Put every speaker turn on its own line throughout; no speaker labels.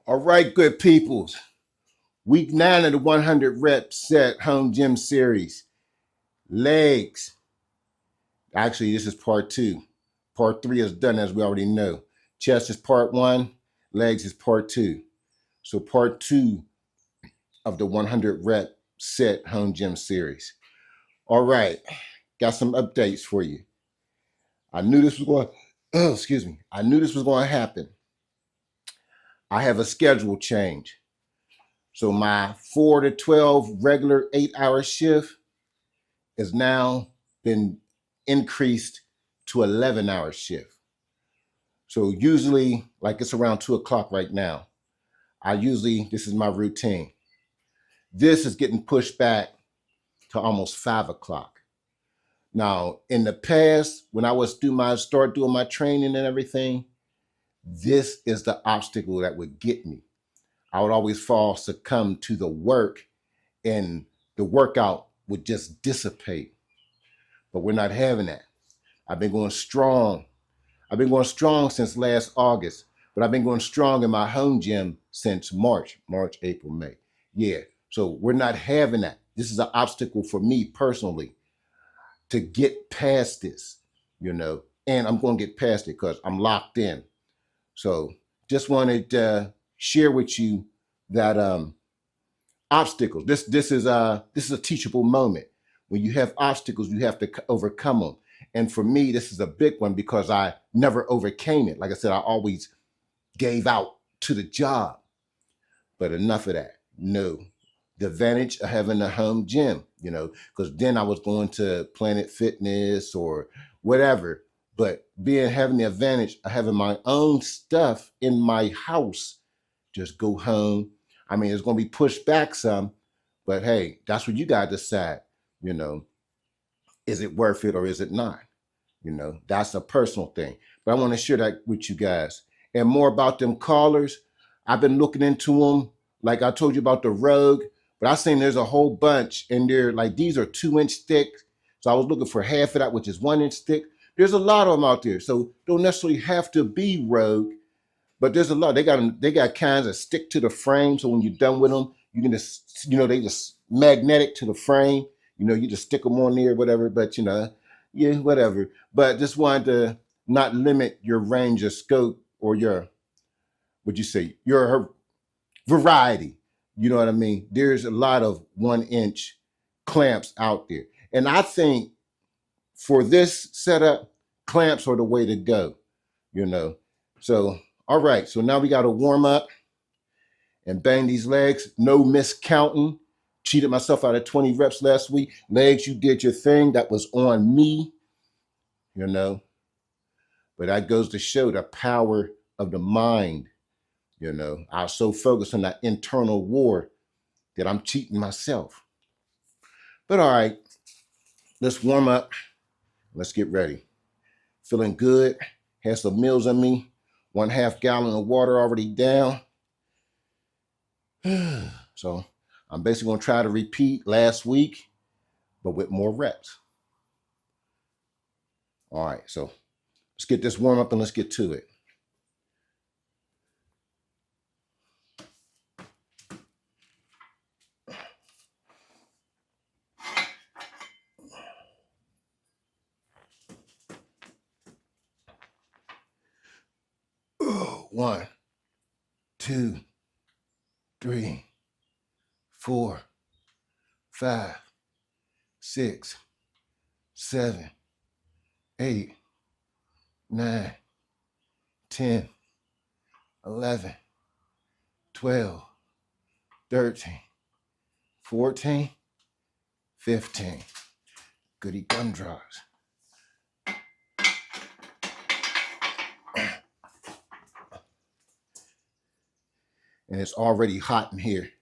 All right, good peoples. Week 9 of the 100 rep set home gym series. Legs. Actually, this is part 2. Part 3 is done, as we already know. Chest is part 1. Legs is part 2. So part 2 of the 100 rep set home gym series. All right, got some updates for you. I knew this was going. Oh, excuse me. I knew this was going to happen. I have a schedule change. So my 4 to 12 regular 8-hour shift has now been increased to 11-hour shift. So usually, like it's around 2 o'clock right now, this is my routine. This is getting pushed back to almost 5 o'clock. Now, in the past, when I was start doing my training and everything, this is the obstacle that would get me. I would always succumb to the work, and the workout would just dissipate. But we're not having that. I've been going strong. I've been going strong since last August, but I've been going strong in my home gym since March, April, May. Yeah, so we're not having that. This is an obstacle for me personally to get past this, and I'm going to get past it because I'm locked in. So just wanted to share with you that obstacles. This is a teachable moment. When you have obstacles, you have to overcome them. And for me, this is a big one because I never overcame it. Like I said, I always gave out to the job. But enough of that. No. The advantage of having a home gym, because then I was going to Planet Fitness or whatever. But having the advantage of having my own stuff in my house, just go home. I mean, it's going to be pushed back some, but hey, that's what you got to decide. Is it worth it or is it not? That's a personal thing. But I want to share that with you guys. And more about them callers. I've been looking into them. Like I told you about the Rogue, but I seen there's a whole bunch, and they're like, these are 2-inch thick. So I was looking for half of that, which is 1-inch thick. There's a lot of them out there. So don't necessarily have to be Rogue, but there's a lot. They got kinds that stick to the frame. So when you're done with them, you can just, they just magnetic to the frame. You just stick them on there, whatever. But yeah, whatever. But just wanted to not limit your range of scope or your variety. You know what I mean? There's a lot of 1-inch clamps out there. And I think for this setup, clamps are the way to go, So, all right. So now we got to warm up and bang these legs. No miscounting. Cheated myself out of 20 reps last week. Legs, you did your thing. That was on me, But that goes to show the power of the mind. I was so focused on that internal war that I'm cheating myself. But all right, let's warm up. Let's get ready. Feeling good. Had some meals on me. 1/2 gallon of water already down. So I'm basically going to try to repeat last week, but with more reps. All right, so let's get this warm up and let's get to it. Oh, 1, 2, 3, 4, 5, 6, 7, 8, 9, 10, 11, 12, 13, 14, 15. Goody gumdrops. And it's already hot in here.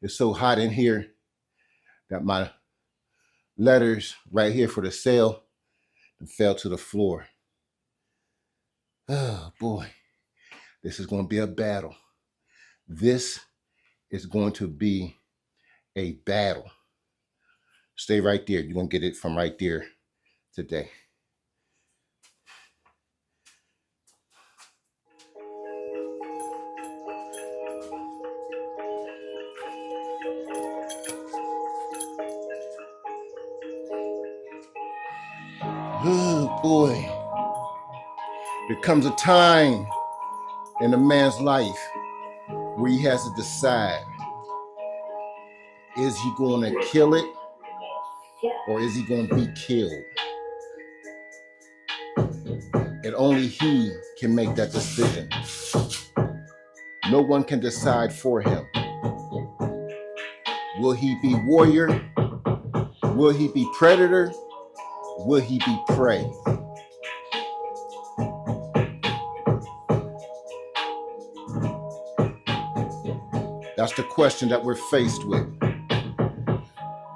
It's so hot in here that my letters right here for the sale fell to the floor. Oh boy, this is going to be a battle. This is going to be a battle. Stay right there. You're going to get it from right there today. Boy, there comes a time in a man's life where he has to decide, is he going to kill it or is he going to be killed? And only he can make that decision. No one can decide for him. Will he be warrior? Will he be predator? Will he be prey? That's the question that we're faced with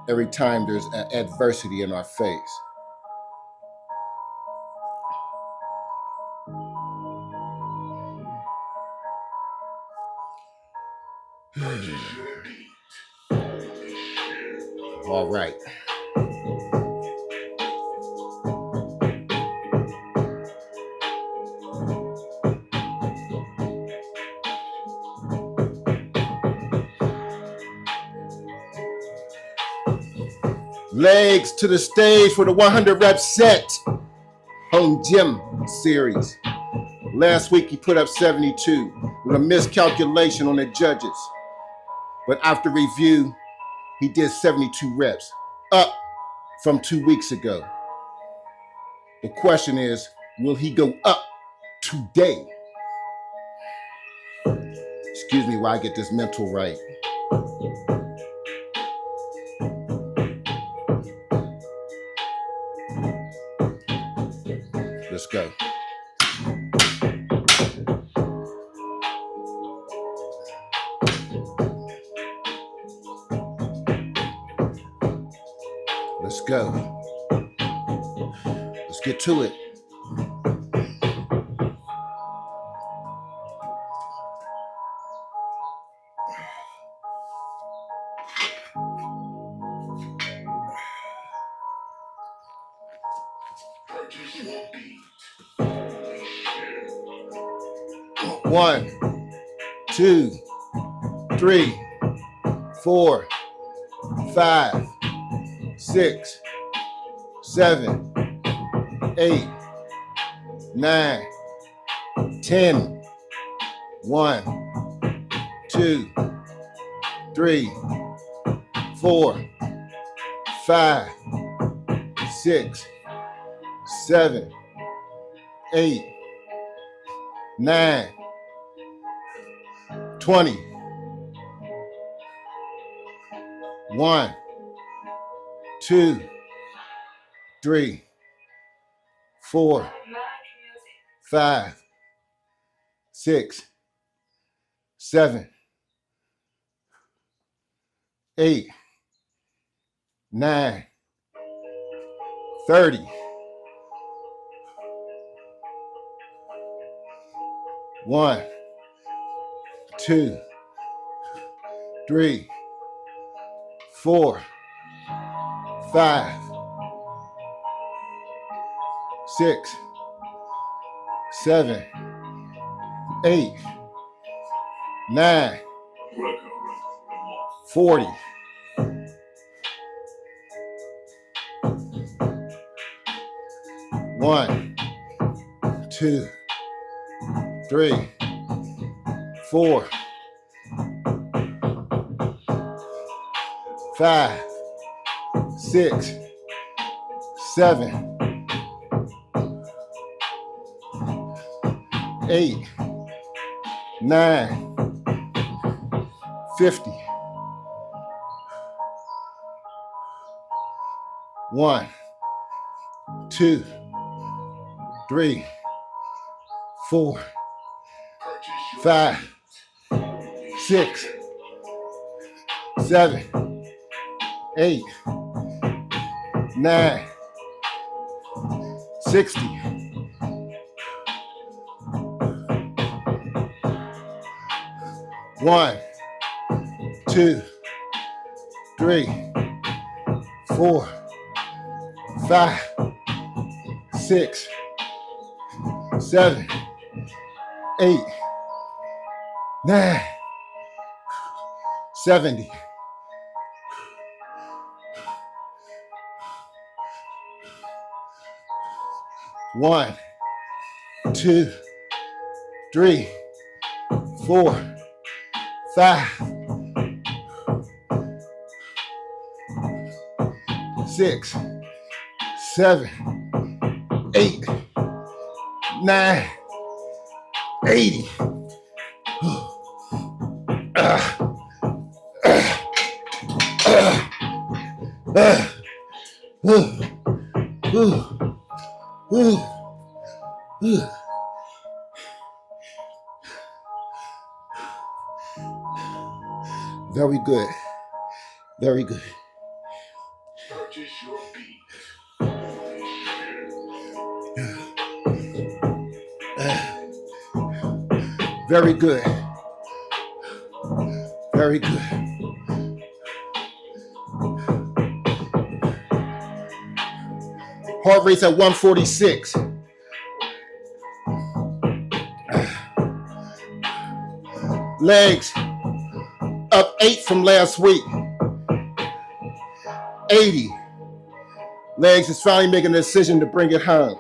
every time there's adversity in our face. All right. Legs to the stage for the 100 rep set home gym series. Last week he put up 72 with a miscalculation on the judges. But after review, he did 72 reps, up from 2 weeks ago. The question is, will he go up today? Excuse me while I get this mental right. Let's go. Let's go. Let's get to it. One, 2, 3, 4, 5, 6, 7, 8, 9, 10. 1, 2, 3, 4, 5, 6, 7, 8, 9, 20. 1, 2, 3, 4, 5, 6, 7, 8, 9, 30. 1, 2, 3, 4, 5, 6, 7, 8, 9, 40. 1, 2, 3, 4, 5, 6, 7, 8, 9, 50. 1, 2, 3, 4, 5, 6, 7, 8, 9, 60. 1, 2, 3, 4, 5, 6, 7, 8, 9, 70. 1, 2, 3, 4, 5, 6, 7, 8, 9, 80. Very good. Very good. Purchase your beat. Very good. Very good. Heart rate's at 146. Legs up 8 from last week. 80. Legs is finally making a decision to bring it home.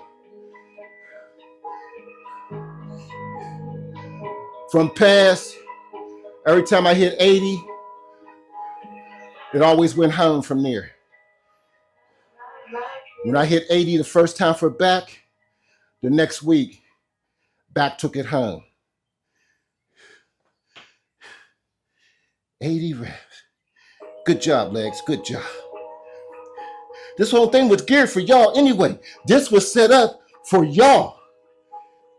From past, every time I hit 80, it always went home from there. When I hit 80 the first time for back, the next week, back took it home. 80 reps. Good job, legs. Good job. This whole thing was geared for y'all anyway. This was set up for y'all.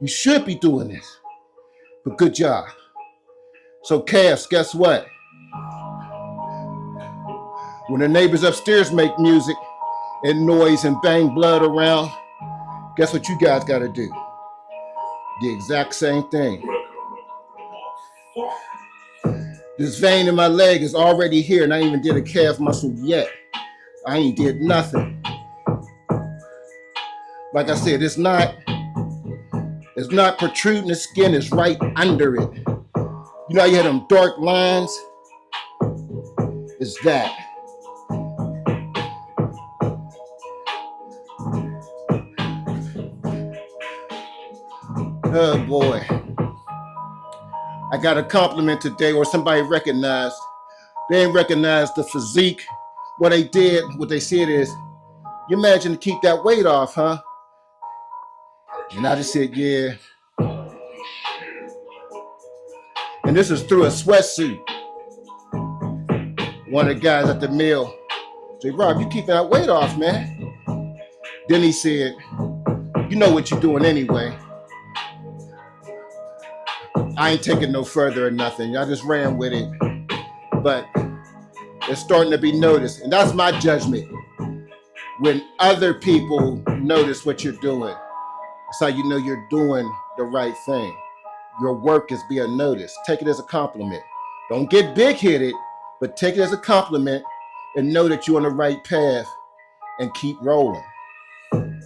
You should be doing this. But good job. So calves, guess what? When the neighbors upstairs make music and noise and bang blood around, guess what you guys got to do? The exact same thing. This vein in my leg is already here and I ain't even did a calf muscle yet. I ain't did nothing. Like I said, it's not protruding the skin, it's right under it. You know how you had them dark lines? It's that. Oh boy. I got a compliment today, or somebody recognized. They didn't recognize the physique. What they did, what they said is, you imagine to keep that weight off, huh? And I just said, yeah. And this is through a sweatsuit. One of the guys at the mill said, Rob, you keeping that weight off, man. Then he said, you know what you're doing anyway. I ain't taking no further or nothing. I just ran with it. But it's starting to be noticed. And that's my judgment. When other people notice what you're doing, that's how you know you're doing the right thing. Your work is being noticed. Take it as a compliment. Don't get big-headed, but take it as a compliment and know that you're on the right path and keep rolling. And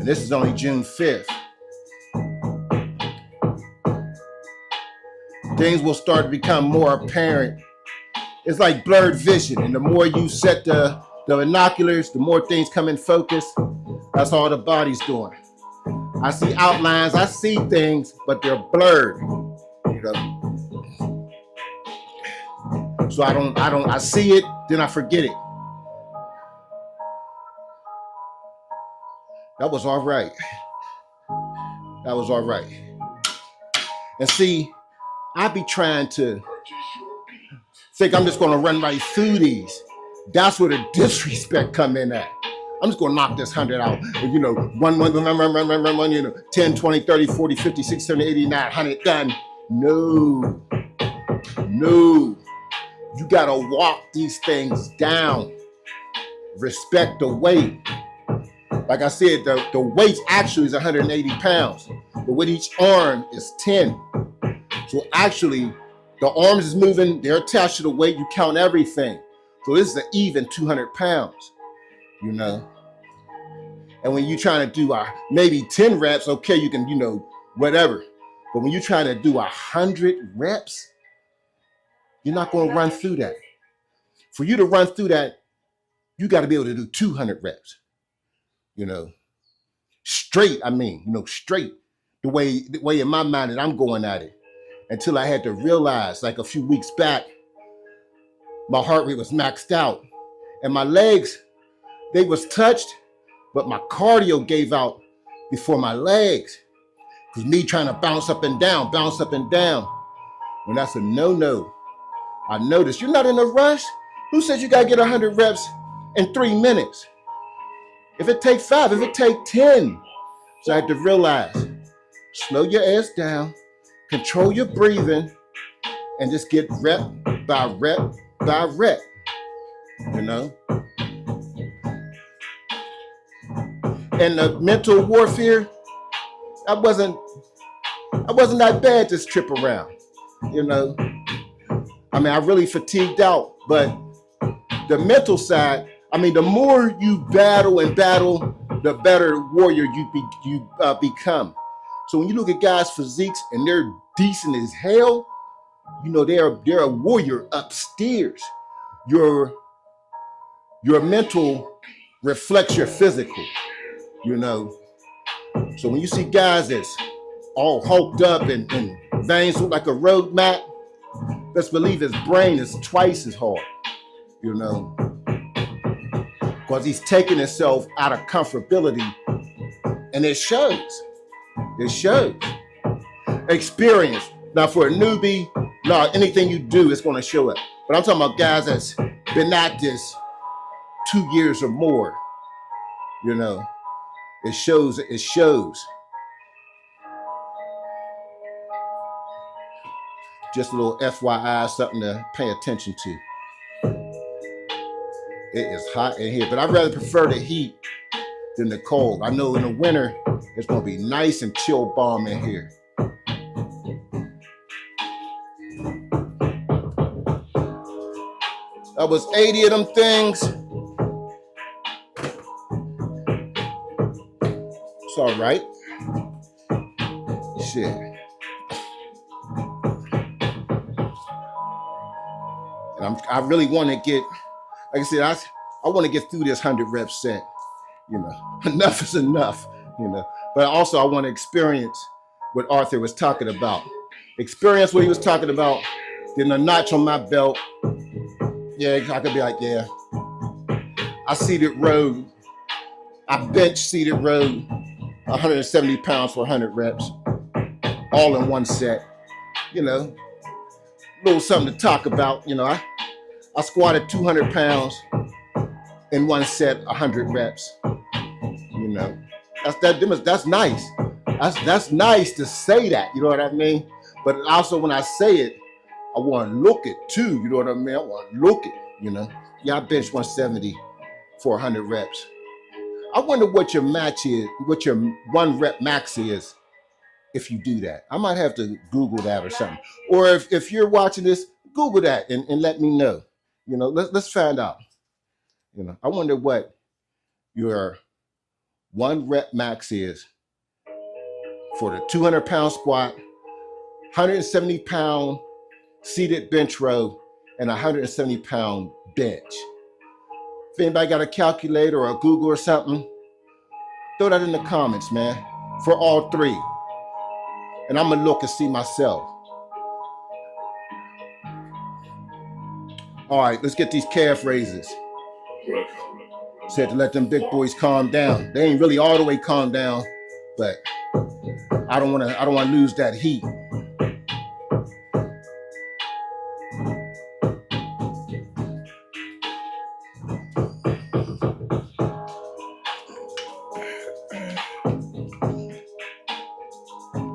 this is only June 5th. Things will start to become more apparent. It's like blurred vision. And the more you set the binoculars, the more things come in focus. That's all the body's doing. I see outlines, I see things, but they're blurred. You know. So I see it, then I forget it. That was all right. That was all right. And see, I be trying to think I'm just going to run right through these. That's where the disrespect come in at. I'm just going to knock this 100 out. You know, run, you know, 10, 20, 30, 40, 50, 60, 70, 80, 90, 100, done. No. You got to walk these things down. Respect the weight. Like I said, the weight actually is 180 pounds. But with each arm is 10. So actually, the arms is moving, they're attached to the weight, you count everything. So this is an even 200 pounds, you know. And when you're trying to do maybe 10 reps, okay, you can, you know, whatever. But when you're trying to do 100 reps, you're not going to run through that. For you to run through that, you got to be able to do 200 reps. you know, straight. I mean, straight the way in my mind that I'm going at it, until I had to realize, like a few weeks back, my heart rate was maxed out and my legs, they was touched, but my cardio gave out before my legs. Because me trying to bounce up and down, when that's a no-no. I noticed you're not in a rush. Who says you gotta get 100 reps in 3 minutes? If it take 5, if it take 10. So I had to realize, slow your ass down, control your breathing, and just get rep by rep by rep, you know? And the mental warfare, I wasn't that bad this trip around, you know? I mean, I really fatigued out, but the mental side, I mean, the more you battle, the better warrior you become. So when you look at guys' physiques and they're decent as hell, you know, they're a warrior upstairs. Your mental reflects your physical, you know. So when you see guys that's all hulked up and veins look like a road map, let's believe his brain is twice as hard, you know, because he's taking himself out of comfortability, and it shows. It shows. Experience. Now for a newbie, no, anything you do is going to show up. But I'm talking about guys that's been at this 2 years or more, you know, it shows. Just a little FYI, something to pay attention to. It is hot in here, but I'd rather prefer the heat than the cold. I know in the winter, it's gonna be nice and chill balm in here. That was 80 of them things. It's all right. Shit. And I really want to get, like I said, I want to get through this 100 rep set. You know, enough is enough, you know. But also I want to experience what Arthur was talking about. Experience what he was talking about, getting a notch on my belt. Yeah, I could be like, yeah. I seated row. I bench seated row 170 pounds for 100 reps, all in one set. You know, a little something to talk about. You know, I squatted 200 pounds in one set, 100 reps. You know, that's nice. That's nice to say that. You know what I mean? But also when I say it, I want to look it too. You know what I mean? I want to look it. You know, yeah, I bench 170 for 100 reps. I wonder what your match is, what your 1 rep max is if you do that. I might have to Google that or something. Or if you're watching this, Google that and let me know. You know, let's find out. You know, I wonder what your 1 rep max is for the 200 pound squat, 170 pound seated bench row, and 170 pound bench. If anybody got a calculator or a Google or something, throw that in the comments, man, for all 3. And I'm gonna look and see myself. All right, let's get these calf raises. Said to let them big boys calm down. They ain't really all the way calm down, but I don't wanna lose that heat.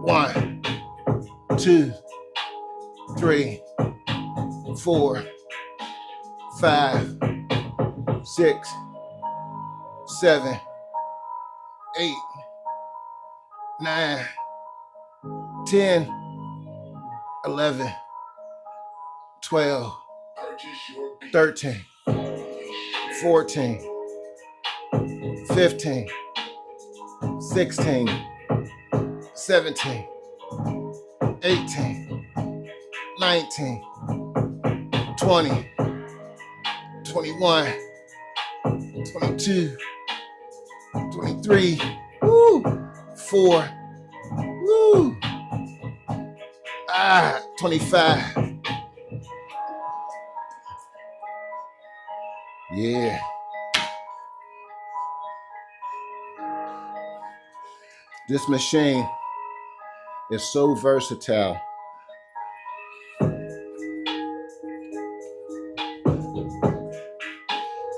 One, 2, 3, 4, 5, 6, 7, 8, 9, 10, 11, 12, 13, 14, 15, 16, 17, 18, 19, 20, 21, 22, 23, woo, 4, woo, 25. Yeah. This machine is so versatile.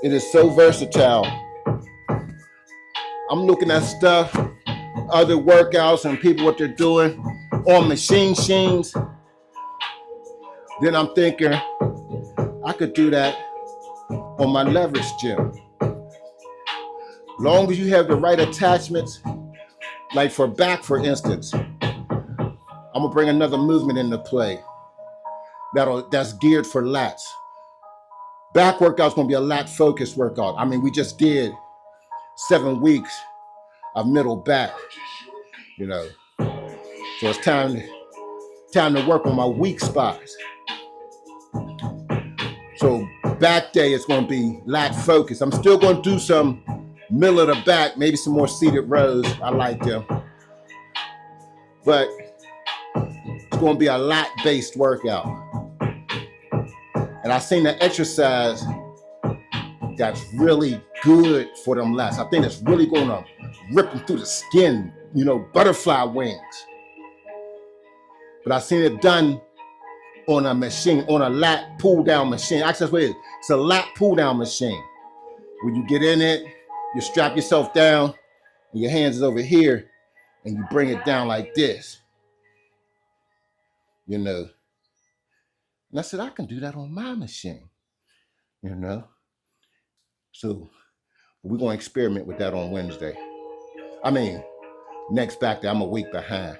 It is so versatile. I'm looking at stuff, other workouts and people, what they're doing on machines. Then I'm thinking, I could do that on my leverage gym. Long as you have the right attachments, like for back, for instance, I'm gonna bring another movement into play that's geared for lats. Back workout's gonna be a lat focused workout. I mean, we just did 7 weeks of middle back, you know. So it's time to work on my weak spots. So back day is gonna be lat focused. I'm still gonna do some middle of the back, maybe some more seated rows. I like them. But it's gonna be a lat based workout. And I seen the exercise that's really good for them lats. I think it's really gonna rip them through the skin, you know, butterfly wings. But I seen it done on a machine, on a lat pull down machine. Actually, that's what it is. It's a lat pull down machine. When you get in it, you strap yourself down, and your hands is over here, and you bring it down like this. You know. And I said, I can do that on my machine, you know. So we're going to experiment with that on Wednesday. I mean, next back day, I'm a week behind.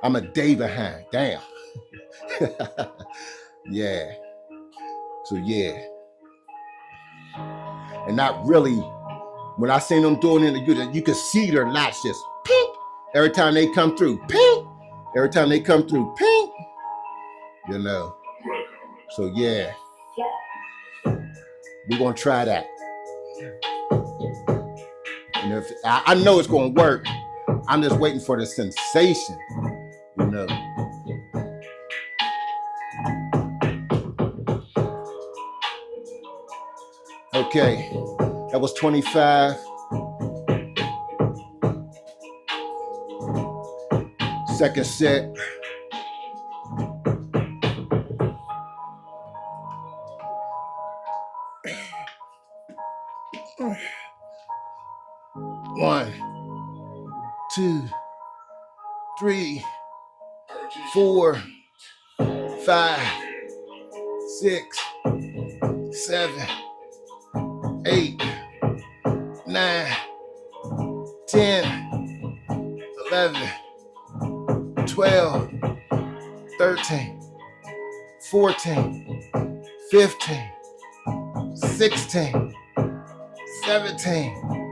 I'm a day behind, damn. Yeah. So yeah. And not really, when I seen them doing it, you could see their lats just pink. Every time they come through, pink. Every time they come through, pink. You know. So yeah. We're gonna try that. And if I know it's gonna work, I'm just waiting for the sensation, you know. Okay, that was 25. Second set. One, 2, 3, 4, 5, 6, 7, 8, 9, 10, 11, 12, 13, 14, 15, 16, 17,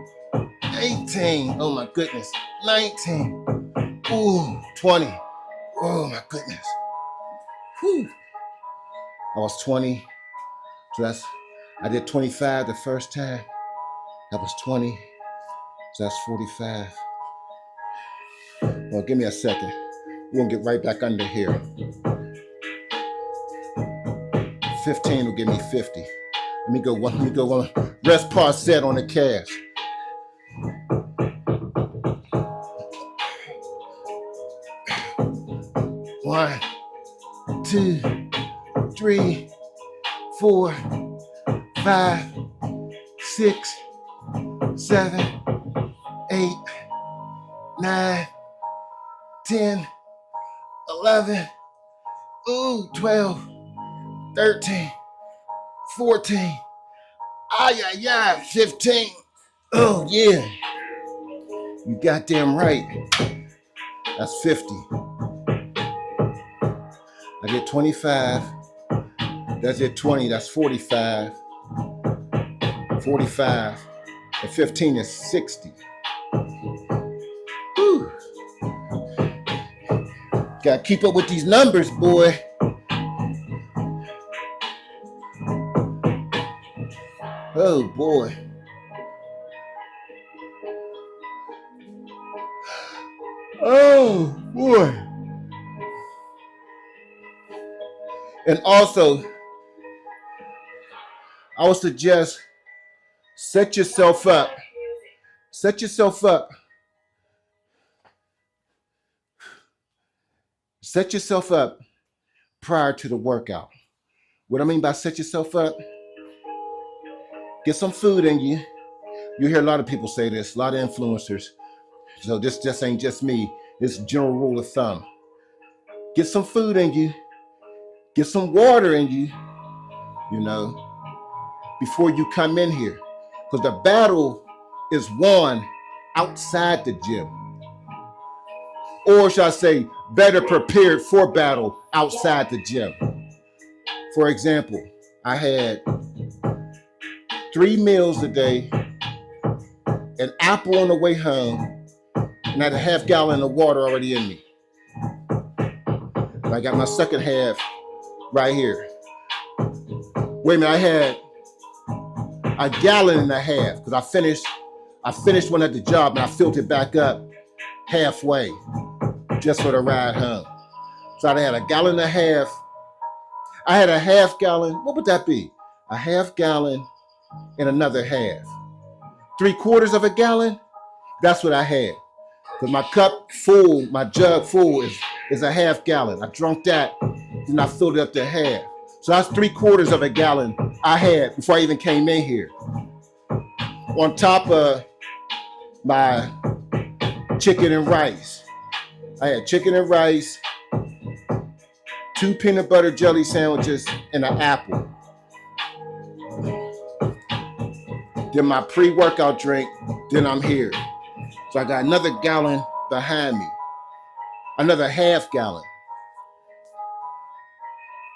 18, oh my goodness, 19, ooh, 20, oh my goodness, whew. I was 20, so I did 25 the first time, that was 20, so that's 45. Well, give me a second, we're gonna get right back under here. 15 will give me 50. Let me go one, rest part set on the calves. One, 2, 3, 4, 5, 6, 7, 8, 9, 10, 11, ooh, 12, 13, 14, 15. Oh yeah, you goddamn right. That's 50. I did 25. That's it 20. That's 45. 45. And 15 is 60. Whew. Gotta keep up with these numbers, boy. Oh boy. Oh, boy. And also, I would suggest set yourself up. Set yourself up. Set yourself up prior to the workout. What I mean by set yourself up, get some food in you. You hear a lot of people say this, a lot of influencers. So this just ain't just me. It's a general rule of thumb. Get some food in you. Get some water in you, before you come in here. Because the battle is won outside the gym. Or should I say, better prepared for battle outside the gym. For example, I had 3 meals a day, an apple on the way home, and I had a half gallon of water already in me. And I got my second half right here. Wait a minute, I had a gallon and a half because I finished one at the job and I filled it back up halfway just for the ride home. So I had a gallon and a half. I had a half gallon. What would that be? A half gallon and another half. 3/4 of a gallon? That's what I had. Because my cup full, my jug full is a half gallon. I drunk that, then I filled it up to half. So that's 3/4 of a gallon I had before I even came in here. On top of my chicken and rice. I had chicken and rice, 2 peanut butter jelly sandwiches, and an apple. Then my pre-workout drink, then I'm here. So I got another gallon behind me. Another half gallon.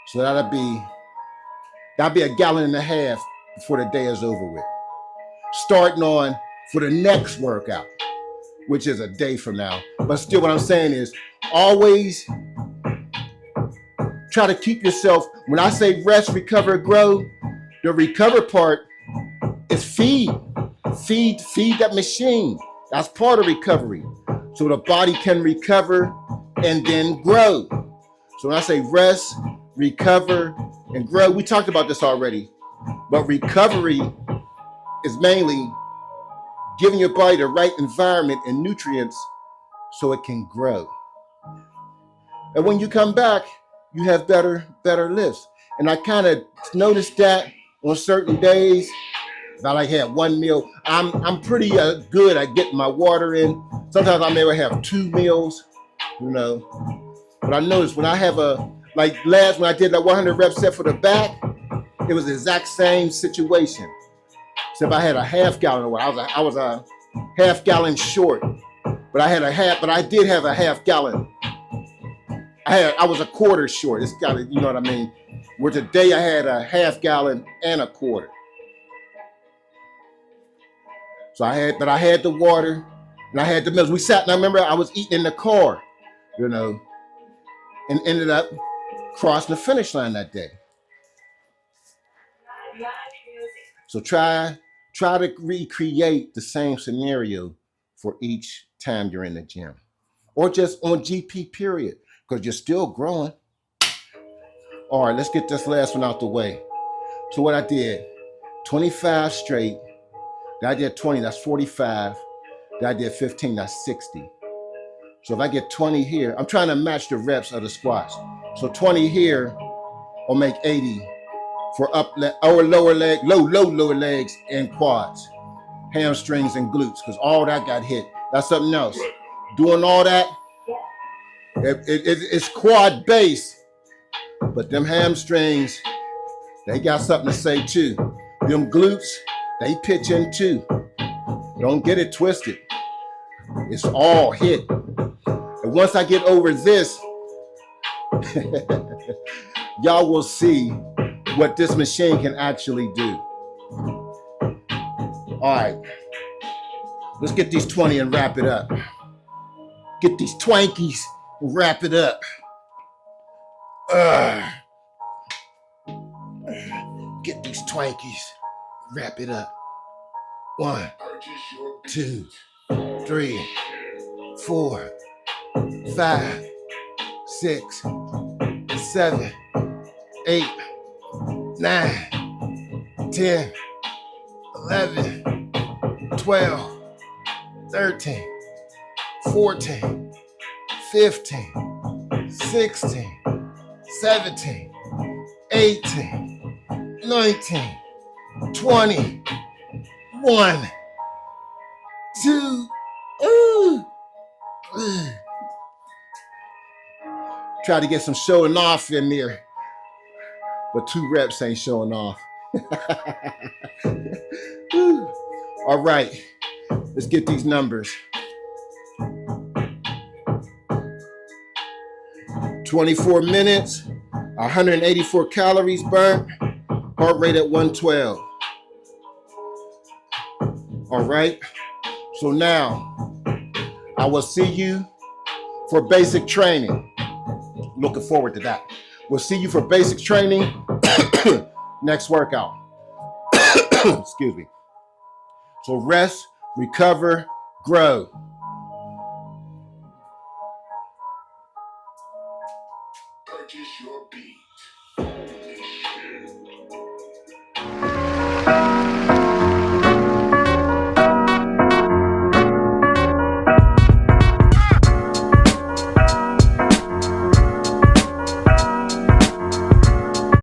So that'll be a gallon and a half before the day is over with. Starting on for the next workout, which is a day from now. But still what I'm saying is always try to keep yourself, when I say rest, recover, grow, the recover part is feed that machine. That's part of recovery. So the body can recover and then grow. So when I say rest, recover, and grow, we talked about this already, but recovery is mainly giving your body the right environment and nutrients so it can grow. And when you come back, you have better lifts. And I kind of noticed that on certain days. If I had 1 meal, I'm pretty good at getting my water in. Sometimes I may have 2 meals, But I noticed when I have when I did that 100 rep set for the back, it was the exact same situation. Except I had a half gallon of water. I was a half gallon short, but I did have a half gallon. I was a quarter short. It's got, you know what I mean? Where today I had a half gallon and a quarter. So I had the water and I had the meals. We sat, and I remember I was eating in the car, and ended up crossing the finish line that day. So try to recreate the same scenario for each time you're in the gym, or just on GP period, because you're still growing. All right, let's get this last one out the way. So what I did, 25 straight. Then I did 20, that's 45. Then I did 15, that's 60. So if I get 20 here, I'm trying to match the reps of the squats. So 20 here will make 80 for lower legs and quads, hamstrings and glutes, because all that got hit. That's something else. Doing all that, it's quad based, but them hamstrings, they got something to say too. Them glutes, they pitch in too. Don't get it twisted. It's all hit. And once I get over this, y'all will see what this machine can actually do. All right, let's get these 20 and wrap it up. Get these Twankies and wrap it up. Get these Twankies, wrap it up. 1, 2, 3, 4, 5, 6, 7, 8, 9, 10, 11, 12, 13, 14, 15, 16, 17, 18, 19, 20, 1, 2, try to get some showing off in there, but 2 reps ain't showing off. All right, let's get these numbers. 24 minutes, 184 calories burnt, heart rate at 112. All right, so now I will see you for basic training. Looking forward to that. We'll see you for basic training next workout. Excuse me. So rest, recover, grow. Purchase your beat.